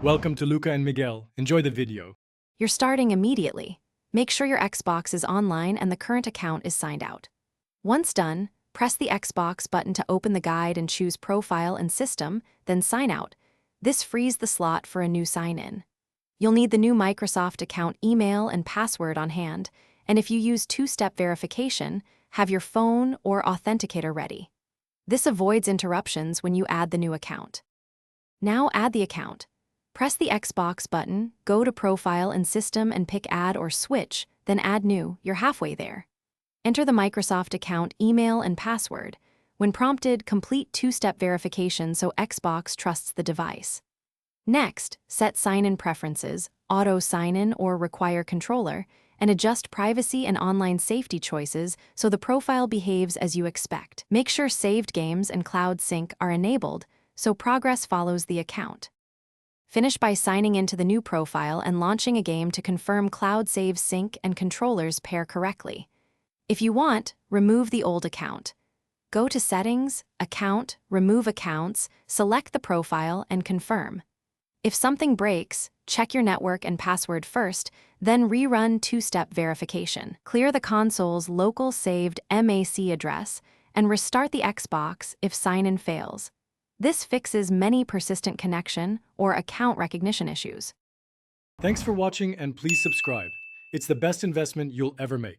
Welcome to Luca and Miguel. Enjoy the video. You're starting immediately. Make sure your Xbox is online and the current account is signed out. Once done, press the Xbox button to open the guide and choose Profile and System, then Sign Out. This frees the slot for a new sign-in. You'll need the new Microsoft account email and password on hand, and if you use two-step verification, have your phone or authenticator ready. This avoids interruptions when you add the new account. Now add the account. Press the Xbox button, go to Profile and System and pick Add or Switch, then Add New. You're halfway there. Enter the Microsoft account email and password. When prompted, complete two-step verification so Xbox trusts the device. Next, set sign-in preferences, auto sign-in or require controller, and adjust privacy and online safety choices so the profile behaves as you expect. Make sure saved games and cloud sync are enabled so progress follows the account. Finish by signing into the new profile and launching a game to confirm cloud save sync and controllers pair correctly. If you want, remove the old account. Go to Settings, Account, Remove Accounts, select the profile, and confirm. If something breaks, check your network and password first, then rerun two-step verification. Clear the console's local saved MAC address and restart the Xbox if sign-in fails. This fixes many persistent connection or account recognition issues. Thanks for watching and please subscribe. It's the best investment you'll ever make.